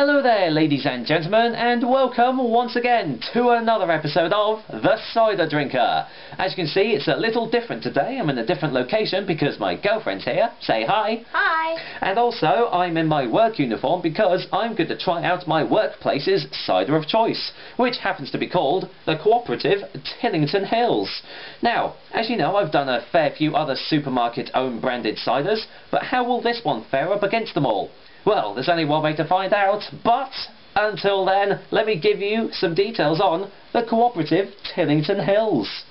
Hello there, ladies and gentlemen, and welcome once again to another episode of The Cider Drinker. As you can see, it's a little different today. I'm in a different location because my girlfriend's here. Say hi. Hi. And also, I'm in my work uniform because I'm going to try out my workplace's cider of choice, which happens to be called the Co-operative Tillington Hills. Now, as you know, I've done a fair few other supermarket-owned branded ciders, but how will this one fare up against them all? Well, there's only one way to find out, but until then, let me give you some details on the Co-operative Tillington Hills.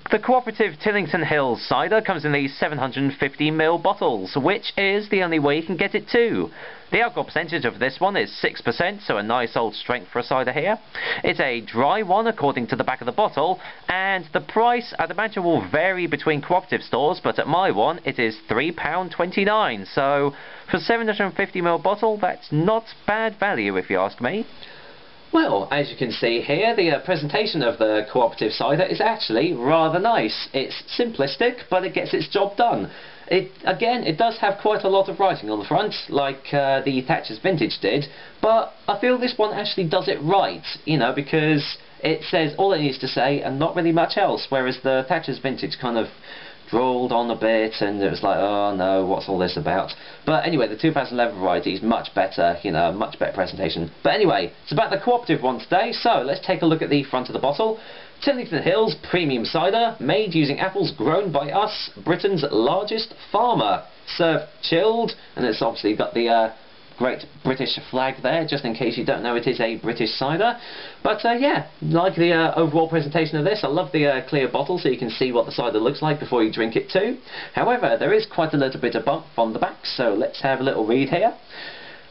The Co-operative Tillington Hills cider comes in these 750ml bottles, which is the only way you can get it too. The alcohol percentage of this one is 6%, so a nice old strength for a cider here. It's a dry one according to the back of the bottle, and the price I'd imagine will vary between cooperative stores, but at my one it is £3.29, so for a 750ml bottle that's not bad value if you ask me. Well, as you can see here, the presentation of the cooperative cider is actually rather nice. It's simplistic, but it gets its job done. It does have quite a lot of writing on the front, like the Thatcher's Vintage did, but I feel this one actually does it right, you know, because it says all it needs to say and not really much else, whereas the Thatcher's Vintage kind of drawled on a bit and it was like, oh no, what's all this about? But anyway, the 2011 variety is much better, you know, much better presentation. But anyway, it's about the cooperative one today, so let's take a look at the front of the bottle. Tillington Hills Premium Cider, made using apples grown by us, Britain's largest farmer. Served chilled, and it's obviously got the great British flag there, just in case you don't know it is a British cider. But yeah, like the overall presentation of this. I love the clear bottle so you can see what the cider looks like before you drink it too. However, there is quite a little bit of bump on the back, so let's have a little read here.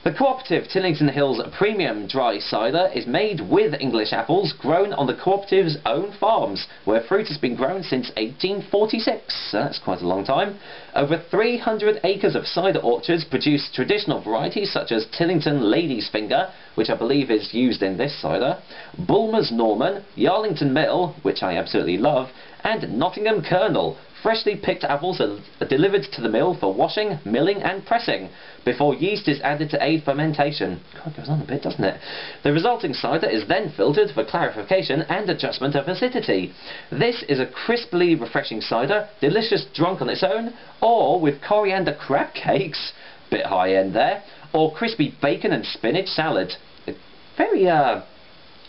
The Co-operative Tillington Hills Premium Dry Cider is made with English apples grown on the cooperative's own farms, where fruit has been grown since 1846, so that's quite a long time. Over 300 acres of cider orchards produce traditional varieties such as Tillington Lady's Finger, which I believe is used in this cider, Bulmer's Norman, Yarlington Mill, which I absolutely love, and Nottingham Kernel. Freshly picked apples are delivered to the mill for washing, milling and pressing, before yeast is added to aid fermentation. God, it goes on a bit, doesn't it? The resulting cider is then filtered for clarification and adjustment of acidity. This is a crisply refreshing cider, delicious drunk on its own, or with coriander crab cakes, bit high end there, or crispy bacon and spinach salad. Very,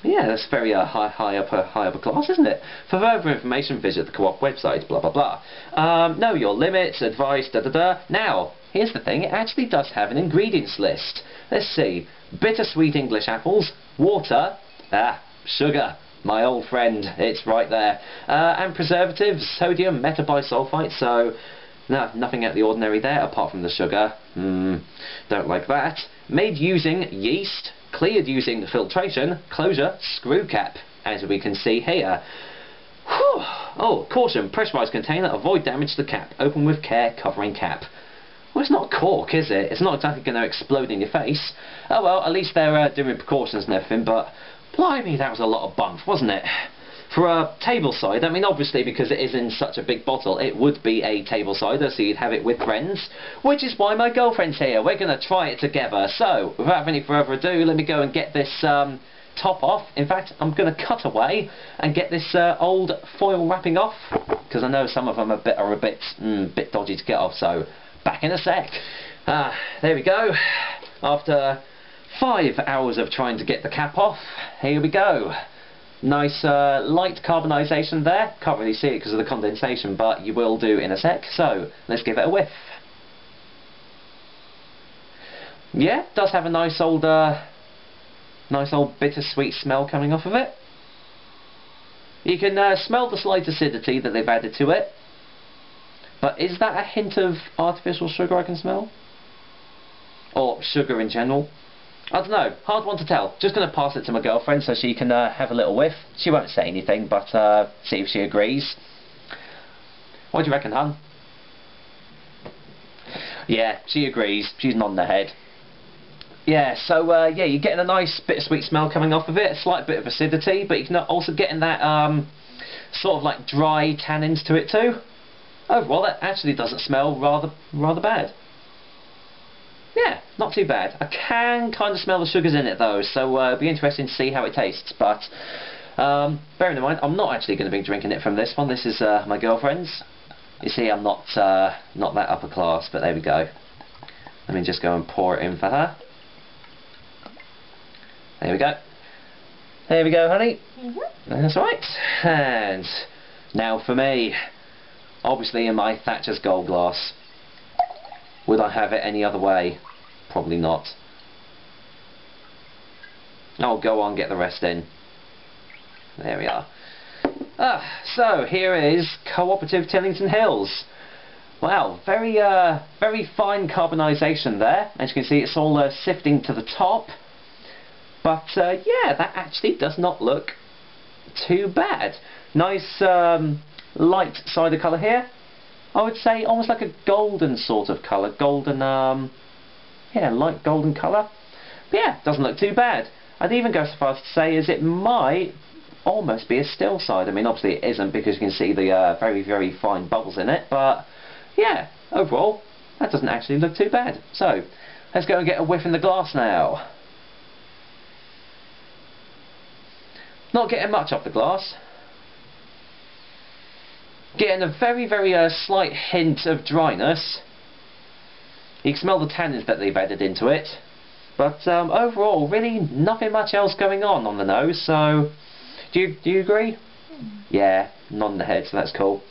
yeah, that's very high upper class, isn't it? For further information, visit the Co-op website, blah blah blah. Know your limits, advice, da da da. Now, here's the thing, it actually does have an ingredients list. Let's see. Bittersweet English apples, water, sugar, my old friend, it's right there, and preservatives, sodium metabisulfite, so no, nothing out of the ordinary there apart from the sugar. Don't like that. Made using yeast, cleared using filtration, closure, screw cap, as we can see here. Whew. Oh, caution, pressurised container, avoid damage to cap, open with care, covering cap. Well, it's not cork, is it? It's not exactly going to explode in your face. Oh well, at least they're doing precautions and everything, but blimey, that was a lot of bump, wasn't it? For a table cider, I mean obviously because it is in such a big bottle, it would be a table cider, so you'd have it with friends, which is why my girlfriend's here. We're going to try it together. So, without any further ado, let me go and get this top off. In fact, I'm going to cut away and get this old foil wrapping off, because I know some of them are a bit dodgy to get off, so back in a sec. There we go. After 5 hours of trying to get the cap off, here we go. Nice light carbonisation there. Can't really see it because of the condensation, but you will do in a sec. So let's give it a whiff. Yeah, does have a nice old bittersweet smell coming off of it. You can smell the slight acidity that they've added to it. But is that a hint of artificial sugar I can smell? Or sugar in general? I don't know, hard one to tell. Just going to pass it to my girlfriend so she can have a little whiff. She won't say anything, but see if she agrees. What do you reckon, hon? Yeah, she agrees. She's nodding her head. Yeah, so yeah, you're getting a nice bittersweet smell coming off of it, a slight bit of acidity, but you're also getting that sort of like dry tannins to it too. Overall, that actually doesn't smell rather bad. Yeah, not too bad. I can kind of smell the sugars in it though, so it'll be interesting to see how it tastes. But bearing in mind, I'm not actually going to be drinking it from this one. This is my girlfriend's. You see, I'm not that upper class, but there we go. Let me just go and pour it in for her. There we go. There we go, honey. That's right. And now for me. Obviously in my Thatcher's Gold glass. Would I have it any other way? Probably not. I'll go on, get the rest in. There we are. So here is Co-operative Tillington Hills. Wow, very fine carbonisation there. As you can see, it's all sifting to the top. But yeah, that actually does not look too bad. Nice light cider colour here. I would say almost like a golden sort of colour. Golden, yeah, light golden colour. But yeah, doesn't look too bad. I'd even go so far as to say as it might almost be a still cider. I mean, obviously it isn't because you can see the very fine bubbles in it. But yeah, overall, that doesn't actually look too bad. So, let's go and get a whiff in the glass now. Not getting much off the glass. Getting a very slight hint of dryness. You can smell the tannins that they've added into it. But overall, really nothing much else going on the nose. So, do you agree? Yeah, nodding the head, so that's cool.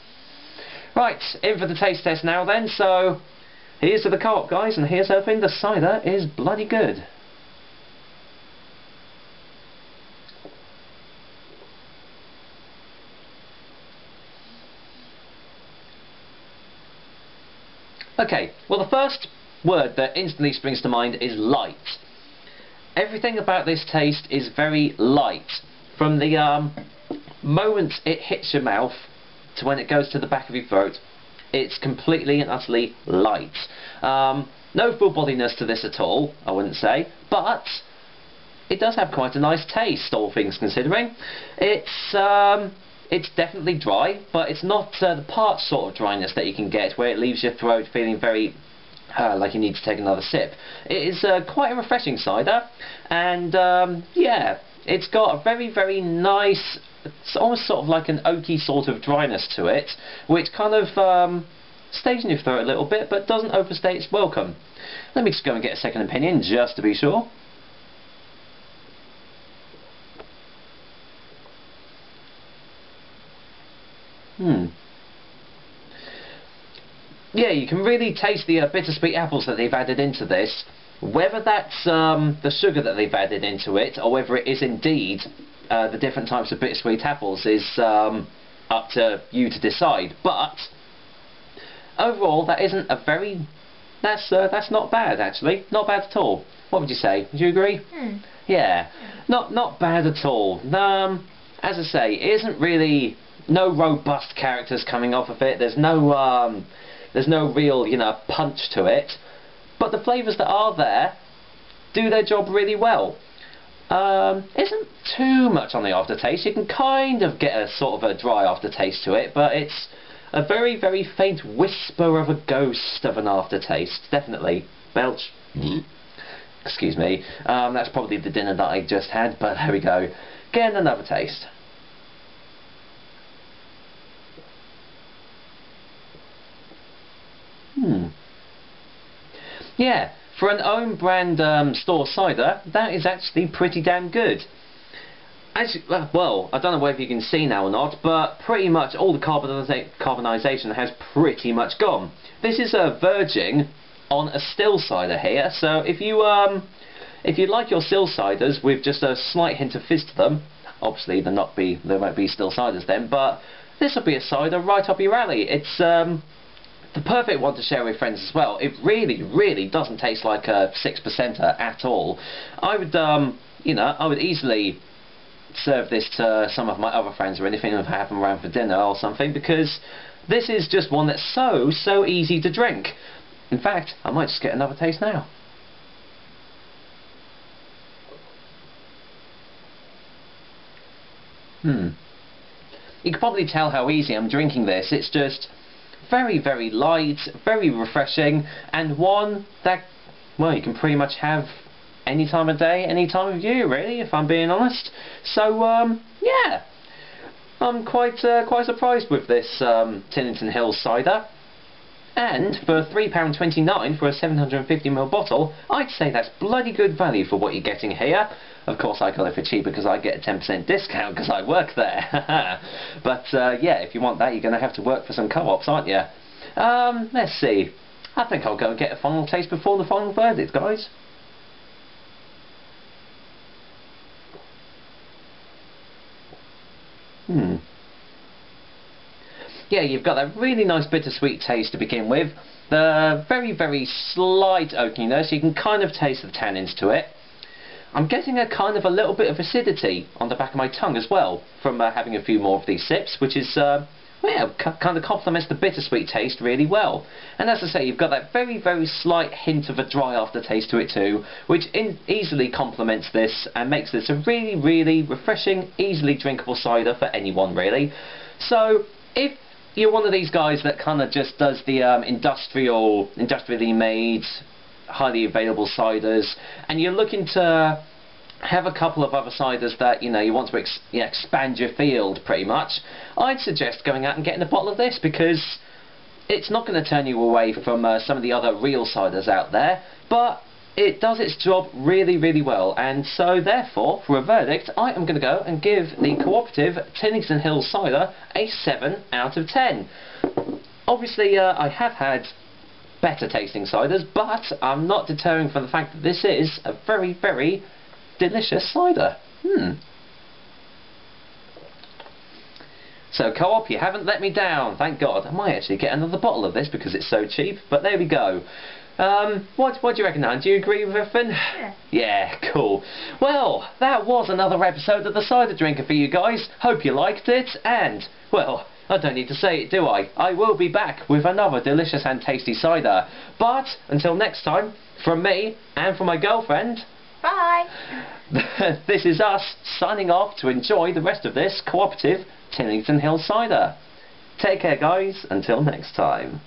Right, in for the taste test now then. So, here's to the Co-op guys, and here's hoping the cider is bloody good. Okay, well the first word that instantly springs to mind is light. Everything about this taste is very light. From the moment it hits your mouth to when it goes to the back of your throat, it's completely and utterly light. No full bodiness to this at all, I wouldn't say, but it does have quite a nice taste, all things considering. It's definitely dry, but it's not the part sort of dryness that you can get where it leaves your throat feeling very like you need to take another sip. It is quite a refreshing cider, and yeah, it's got a very nice, it's almost sort of like an oaky sort of dryness to it, which kind of stays in your throat a little bit, but doesn't overstay its welcome. Let me just go and get a second opinion, just to be sure. Yeah, you can really taste the bittersweet apples that they've added into this. Whether that's the sugar that they've added into it, or whether it is indeed the different types of bittersweet apples, is up to you to decide. But overall, that isn't a very... That's not bad actually. Not bad at all. What would you say? Would you agree? Yeah, not bad at all. As I say, it isn't really... No robust characters coming off of it. There's no real, you know, punch to it. But the flavours that are there do their job really well. Isn't too much on the aftertaste. You can kind of get a sort of a dry aftertaste to it, but it's a very faint whisper of a ghost of an aftertaste. Definitely. Belch. Excuse me. That's probably the dinner that I just had, but there we go. Getting another taste. Yeah, for an own brand store cider, that is actually pretty damn good. Well, I don't know whether you can see now or not, but pretty much all the carbonisation has pretty much gone. This is verging on a still cider here, so if you like your still ciders with just a slight hint of fizz to them, obviously there won't be still ciders then, but this will be a cider right up your alley. It's the perfect one to share with friends as well. It really doesn't taste like a 6%er at all. I would, you know, I would easily serve this to some of my other friends or anything if I have them around for dinner or something, because this is just one that's so easy to drink. In fact, I might just get another taste now. You can probably tell how easy I'm drinking this. It's just very light, very refreshing, and one that well, you can pretty much have any time of day, any time of year, really, if I'm being honest. So, yeah, I'm quite surprised with this Tillington Hills cider. And for £3.29 for a 750ml bottle, I'd say that's bloody good value for what you're getting here. Of course, I got it for cheaper because I get a 10% discount because I work there. But yeah, if you want that, you're going to have to work for some co-ops, aren't you? Let's see. I think I'll go and get a final taste before the final verdict, guys. Yeah, you've got that really nice bittersweet taste to begin with. The very, very slight oakiness, you can kind of taste the tannins to it. I'm getting a kind of a little bit of acidity on the back of my tongue as well from having a few more of these sips, which is, well, kind of complements the bittersweet taste really well. And as I say, you've got that very, very slight hint of a dry aftertaste to it too, which easily complements this and makes this a really, really refreshing, easily drinkable cider for anyone really. So, if you're one of these guys that kind of just does the industrially made, highly available ciders, and you're looking to have a couple of other ciders that you want to expand your field pretty much, I'd suggest going out and getting a bottle of this, because it's not going to turn you away from some of the other real ciders out there, but it does its job really, really well. And so therefore, for a verdict, I am going to go and give the Co-operative Tillington Hills cider a 7 out of 10. Obviously, I have had better tasting ciders, but I'm not deterring from the fact that this is a very, very delicious cider. So Co-op, you haven't let me down, thank God. I might actually get another bottle of this because it's so cheap, but there we go. What do you reckon, Anne? Do you agree with everything? Yeah. Yeah, cool. Well, that was another episode of The Cider Drinker for you guys. Hope you liked it, and, well, I don't need to say it, do I? I will be back with another delicious and tasty cider. But, until next time, from me and from my girlfriend... Bye! This is us signing off to enjoy the rest of this Co-operative Tillington Hills cider. Take care, guys. Until next time.